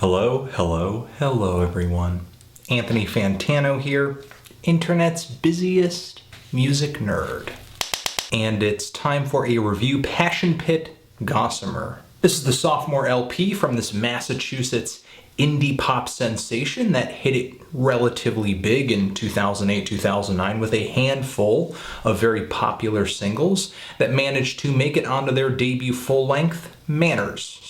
Hello everyone. Anthony Fantano here, internet's busiest music nerd. And it's time for a review, Passion Pit Gossamer. This is the sophomore LP from this Massachusetts indie pop sensation that hit it relatively big in 2008-2009 with a handful of very popular singles that managed to make it onto their debut full-length, Manners.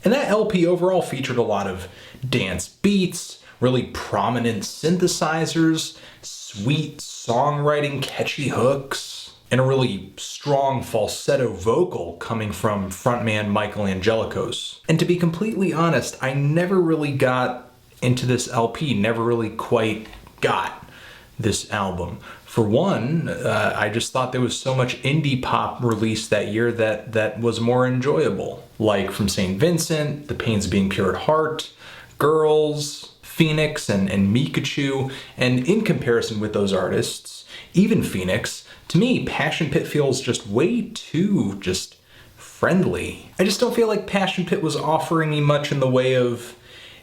And that LP overall featured a lot of dance beats, really prominent synthesizers, sweet songwriting, catchy hooks, and a really strong falsetto vocal coming from frontman Michael Angelikos. And to be completely honest, I never really got into this LP, never really quite got this album. For one, I just thought there was so much indie pop released that year that was more enjoyable. Like from St. Vincent, The Pains of Being Pure at Heart, Girls, Phoenix, and Mikachu. And in comparison with those artists, even Phoenix, to me, Passion Pit feels just way too just friendly. I just don't feel like Passion Pit was offering me much in the way of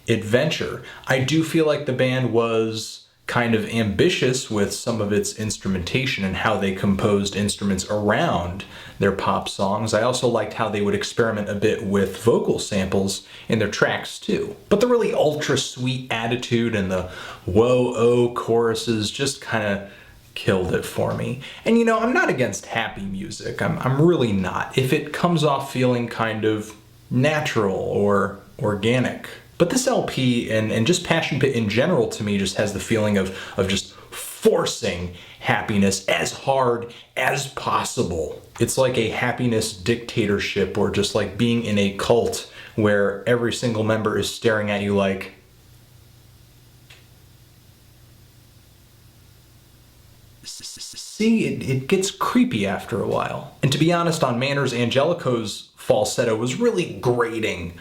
adventure. I do feel like the band was kind of ambitious with some of its instrumentation and how they composed instruments around their pop songs. I also liked how they would experiment a bit with vocal samples in their tracks too. But the really ultra sweet attitude and the whoa-oh choruses just kind of killed it for me. And you know, I'm not against happy music. I'm really not. If it comes off feeling kind of natural or organic. But this LP and just Passion Pit in general to me just has the feeling of just forcing happiness as hard as possible. It's like a happiness dictatorship, or just like being in a cult where every single member is staring at you like, see, it gets creepy after a while. And to be honest, on Manners, Angelikos' falsetto was really grating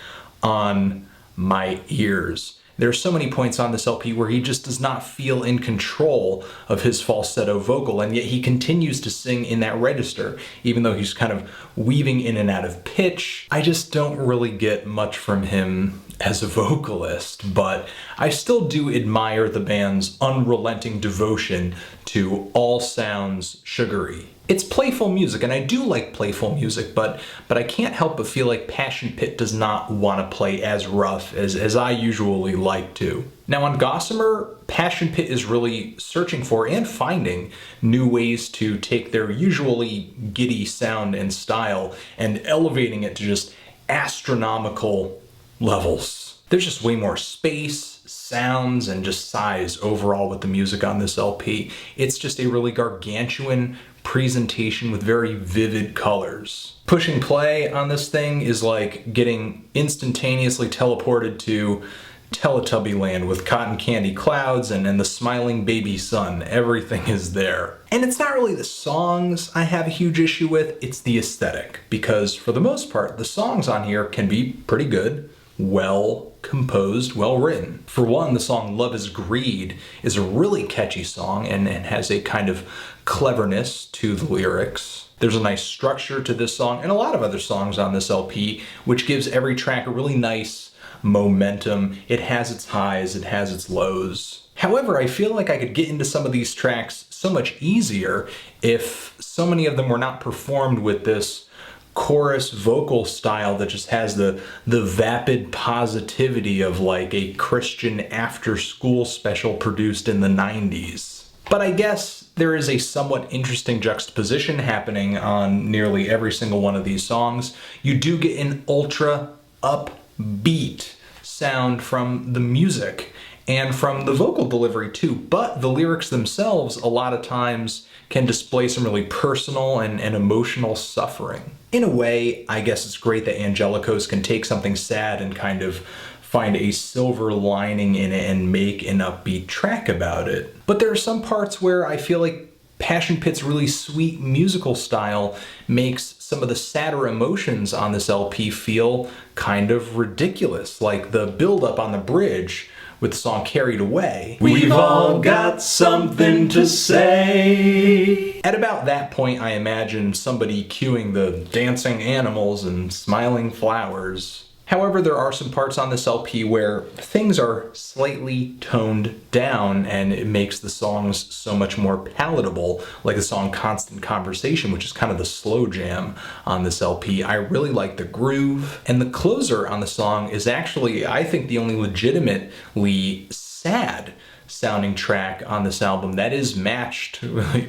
on my ears. There are so many points on this LP where he just does not feel in control of his falsetto vocal, and yet he continues to sing in that register, even though he's kind of weaving in and out of pitch. I just don't really get much from him as a vocalist, but I still do admire the band's unrelenting devotion to all sounds sugary. It's playful music, and I do like playful music, but I can't help but feel like Passion Pit does not want to play as rough as I usually like to. Now on Gossamer, Passion Pit is really searching for and finding new ways to take their usually giddy sound and style and elevating it to just astronomical levels. There's just way more space, sounds, and just size overall with the music on this LP. It's just a really gargantuan presentation with very vivid colors. Pushing play on this thing is like getting instantaneously teleported to Teletubby land with cotton candy clouds and the smiling baby sun. Everything is there. And it's not really the songs I have a huge issue with, it's the aesthetic. Because for the most part, the songs on here can be pretty good, well composed, well written. For one, the song Love is Greed is a really catchy song and has a kind of cleverness to the lyrics. There's a nice structure to this song and a lot of other songs on this LP, which gives every track a really nice momentum. It has its highs, it has its lows. However, I feel like I could get into some of these tracks so much easier if so many of them were not performed with this chorus vocal style that just has the vapid positivity of like a Christian after-school special produced in the 90s. But I guess there is a somewhat interesting juxtaposition happening on nearly every single one of these songs. You do get an ultra upbeat sound from the music and from the vocal delivery too, but the lyrics themselves a lot of times can display some really personal and emotional suffering. In a way, I guess it's great that Angelikos can take something sad and kind of find a silver lining in it and make an upbeat track about it. But there are some parts where I feel like Passion Pit's really sweet musical style makes some of the sadder emotions on this LP feel kind of ridiculous, like the build-up on the bridge with the song Carried Away. We've all got something to say. At about that point, I imagine somebody cueing the dancing animals and smiling flowers. However, there are some parts on this LP where things are slightly toned down and it makes the songs so much more palatable, like the song Constant Conversation, which is kind of the slow jam on this LP. I really like the groove, and the closer on the song is actually, I think, the only legitimately sad sounding track on this album that is matched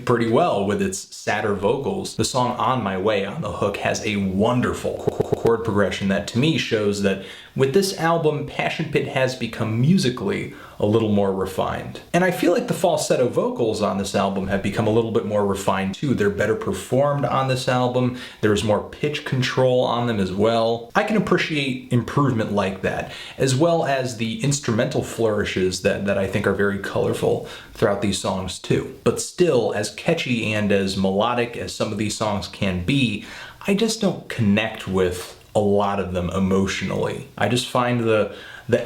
pretty well with its sadder vocals. The song On My Way on the hook has a wonderful chord progression that to me shows that with this album, Passion Pit has become musically a little more refined. And I feel like the falsetto vocals on this album have become a little bit more refined too. They're better performed on this album. There's more pitch control on them as well. I can appreciate improvement like that, as well as the instrumental flourishes that I think are very colorful throughout these songs too. But still, as catchy and as melodic as some of these songs can be, I just don't connect with a lot of them emotionally. I just find the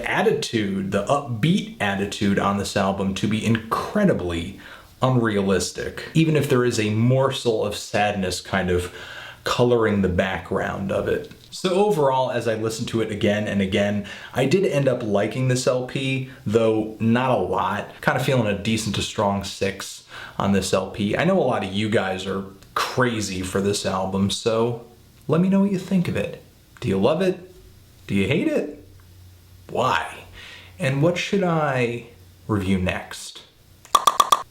attitude, the upbeat attitude on this album to be incredibly unrealistic, even if there is a morsel of sadness kind of coloring the background of it. So overall, as I listened to it again and again, I did end up liking this LP, though not a lot. Kind of feeling a decent to strong 6 on this LP. I know a lot of you guys are crazy for this album, so let me know what you think of it. Do you love it? Do you hate it? Why? And what should I review next?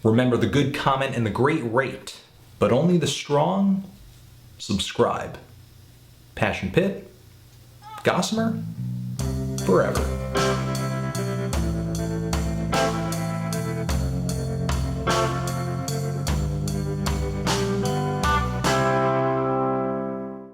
Remember, the good comment and the great rate, but only the strong subscribe. Passion Pit, Gossamer, forever.